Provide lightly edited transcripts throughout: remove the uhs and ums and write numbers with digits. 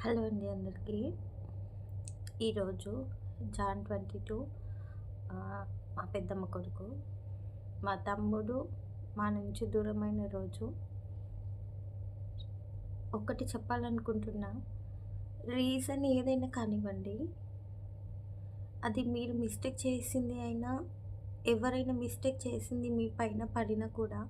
Hello అండి అందరికీ. ఈరోజు జాన్ 22 మా పెద్దమ్మ కొడుకు, మా తమ్ముడు మా నుంచి దూరమైన రోజు. ఒకటి చెప్పాలనుకుంటున్నా, రీజన్ ఏదైనా కానివ్వండి, అది మీరు మిస్టేక్ చేసింది అయినా, ఎవరైనా మిస్టేక్ చేసింది మీ పైన పడినా కూడా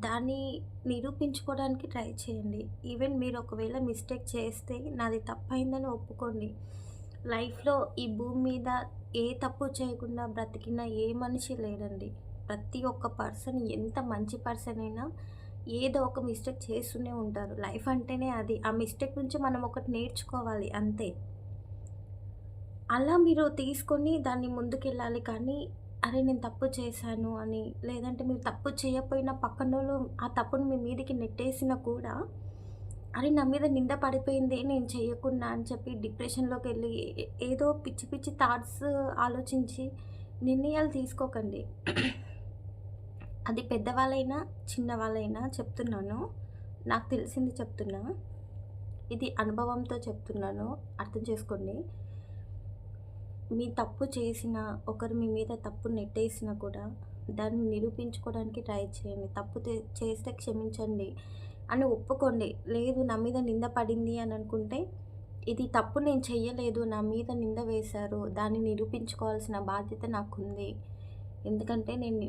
దాన్ని నిరూపించుకోవడానికి ట్రై చేయండి. ఈవెన్ మీరు ఒకవేళ మిస్టేక్ చేస్తే నాది తప్పయిందని ఒప్పుకోండి. లైఫ్‌లో ఈ భూమి మీద ఏ తప్పు చేయకుండా బ్రతికిన ఏ మనిషి లేడండి. ప్రతి ఒక్క పర్సన్ ఎంత మంచి పర్సన్ అయినా ఏదో ఒక మిస్టేక్ చేస్తూనే ఉంటారు. లైఫ్ అంటేనే అది. ఆ మిస్టేక్ నుంచి మనం ఒకటి నేర్చుకోవాలి అంతే. అలా మీరు తీసుకొని దాన్ని ముందుకెళ్ళాలి కానీ, అరే! నేను తప్పు చేశాను అని, లేదంటే మీరు తప్పు చేయకపోయినా పక్కనోళ్ళు ఆ తప్పుని మీ మీదకి నెట్టేసినా కూడా, అరే! నా మీద నింద పడిపోయిందే నేను చేయకున్నా అని చెప్పి డిప్రెషన్‌లోకెళ్ళి ఏదో పిచ్చి పిచ్చి థాట్స్ ఆలోచించి నిర్ణయాలు తీసుకోకండి. అది పెద్దవాళ్ళైనా, చిన్నవాళ్ళైనా చెప్తున్నాను. నాకు తెలిసింది చెప్తున్నా. ఇది అనుభవంతో చెప్తున్నాను. అర్థం చేసుకోండి. మీ తప్పు చేసినా, ఒకరు మీ మీద తప్పు నెట్టేసినా కూడా దాన్ని నిరూపించుకోవడానికి ట్రై చేయండి. తప్పు చేస్తే క్షమించండి అని ఒప్పుకోండి. లేదు నా మీద నింద పడింది అని అనుకుంటే, ఇది తప్పు నేను చెయ్యలేదు, నా మీద నింద వేశారు, దాన్ని నిరూపించుకోవాల్సిన బాధ్యత నాకుంది. ఎందుకంటే నేను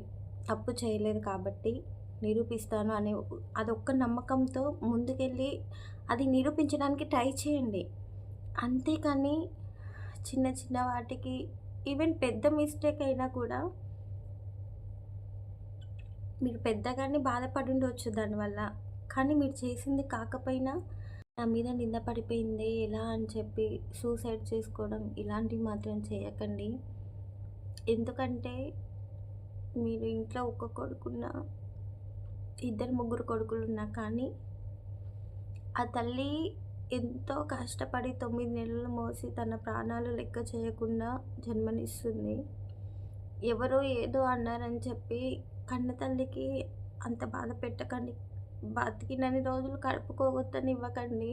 తప్పు చేయలేదు కాబట్టి నిరూపిస్తాను అనే అదొక్క నమ్మకంతో ముందుకెళ్ళి అది నిరూపించడానికి ట్రై చేయండి. అంతేకానీ చిన్న చిన్న వాటికి, ఈవెన్ పెద్ద మిస్టేక్ అయినా కూడా మీరు పెద్దగానే బాధపడుండొచ్చు దానివల్ల. కానీ మీరు చేసింది కాకపోయినా నా మీద నింద పడిపోయిందే ఎలా అని చెప్పి సూసైడ్ చేసుకోవడం ఇలాంటివి మాత్రం చేయకండి. ఎందుకంటే మీరు ఇంట్లో ఒక్క కొడుకున్నా, ఇద్దరు ముగ్గురు కొడుకులున్నా కానీ ఆ తల్లి ఎంతో కష్టపడి 9 నెలలు మోసి తన ప్రాణాలు లెక్క చేయకుండా జన్మనిస్తుంది. ఎవరో ఏదో అన్నారని చెప్పి కన్న తల్లికి అంత బాధ పెట్టకండి. బతికినన్ని రోజులు కడుపుకోవద్దనివ్వకండి.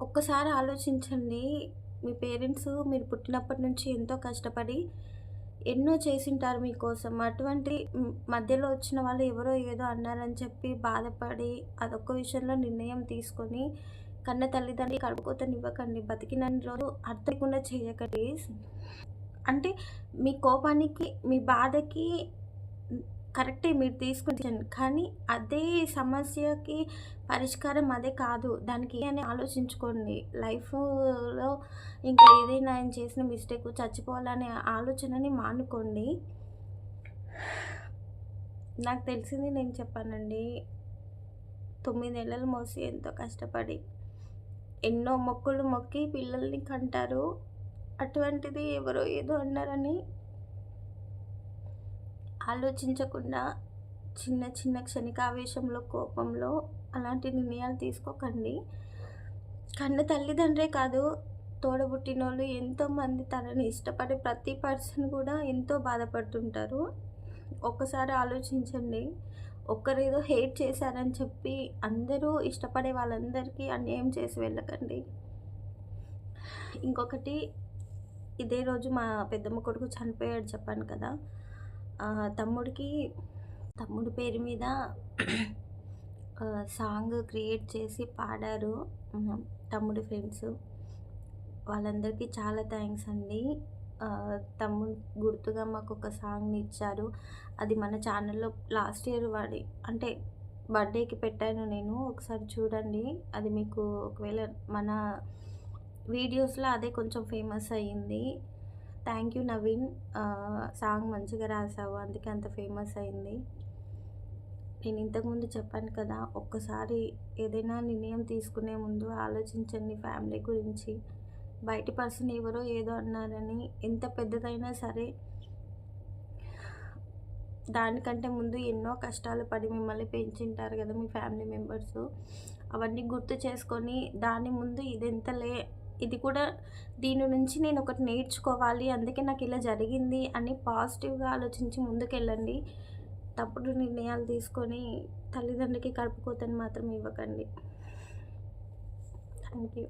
ఒక్కసారి ఆలోచించండి. మీ పేరెంట్స్ మీరు పుట్టినప్పటి నుంచి ఎంతో కష్టపడి ఎన్నో చేసుంటారు మీకోసం. అటువంటి మధ్యలో వచ్చిన వాళ్ళు ఎవరో ఏదో అన్నారని చెప్పి బాధపడి అదొక్క విషయంలో నిర్ణయం తీసుకొని కన్న తల్లిదండ్రులు కడుపుకోతనివ్వకండి. బతికినన్ని రోజులు అర్థం లేకుండా చేయకండి. అంటే మీ కోపానికి, మీ బాధకి కరెక్టే మీరు తీసుకుంటాను. కానీ అదే సమస్యకి పరిష్కారం అదే కాదు. దానికి అని ఆలోచించుకోండి. లైఫ్‌లో ఇంకా ఏదైనా ఆయన చేసిన మిస్టేక్ చచ్చిపోవాలనే ఆలోచనని మానుకోండి. నాకు తెలిసింది నేను చెప్పానండి. 9 నెలలు మోసి ఎంతో కష్టపడి, ఎన్నో మొక్కులు మొక్కి పిల్లల్ని కంటారు. అటువంటిది ఎవరో ఏదో అన్నారని ఆలోచించకుండా చిన్న చిన్న క్షణికావేశంలో, కోపంలో అలాంటి నిర్ణయాలు తీసుకోకండి. కన్న తల్లిదండ్రే కాదు, తోడబుట్టినోళ్ళు ఎంతోమంది తనని ఇష్టపడే ప్రతి పర్సన్ కూడా ఎంతో బాధపడుతుంటారు. ఒక్కసారి ఆలోచించండి. ఒక్కరేదో హేట్ చేశారని చెప్పి అందరూ ఇష్టపడే వాళ్ళందరికీ అన్యాయం చేసి వెళ్ళకండి. ఇంకొకటి, ఇదే రోజు మా పెద్దమ్మ కొడుకు చనిపోయాడు చెప్పాను కదా! తమ్ముడి పేరు మీద సాంగ్ క్రియేట్ చేసి పాడారు తమ్ముడి ఫ్రెండ్స్. వాళ్ళందరికీ చాలా థ్యాంక్స్ అండి. తమ్ముడు గుర్తుగా మాకొక సాంగ్‌ని ఇచ్చారు. అది మన ఛానల్‌లో లాస్ట్ ఇయర్ అంటే బర్త్‌డేకి పెట్టాను నేను. ఒకసారి చూడండి. అది మీకు ఒకవేళ మన వీడియోస్‌లో అదే కొంచెం ఫేమస్ అయ్యింది. Thank you Naveen. సాంగ్ మంచిగా రాసావు, అందుకే అంత ఫేమస్ అయింది. నేను ఇంతకుముందు చెప్పాను కదా, ఒక్కసారి ఏదైనా నిర్ణయం తీసుకునే ముందు ఆలోచించండి ఫ్యామిలీ గురించి. బయటి పర్సన్ ఎవరో ఏదో అన్నారని ఎంత పెద్దదైనా సరే, దానికంటే ముందు ఎన్నో కష్టాలు పడి మిమ్మల్ని పెంచుంటారు కదా మీ ఫ్యామిలీ మెంబర్స్. అవన్నీ గుర్తు చేసుకొని దాని ముందు ఇది కూడా దీని నుంచి నేను ఒకటి నేర్చుకోవాలి, అందుకే నాకు ఇలా జరిగింది అని పాజిటివ్‌గా ఆలోచించి ముందుకెళ్ళండి. తప్పుడు నిర్ణయాలు తీసుకొని తల్లిదండ్రులకి కడుపుకోతని మాత్రం ఇవ్వకండి. Thank you.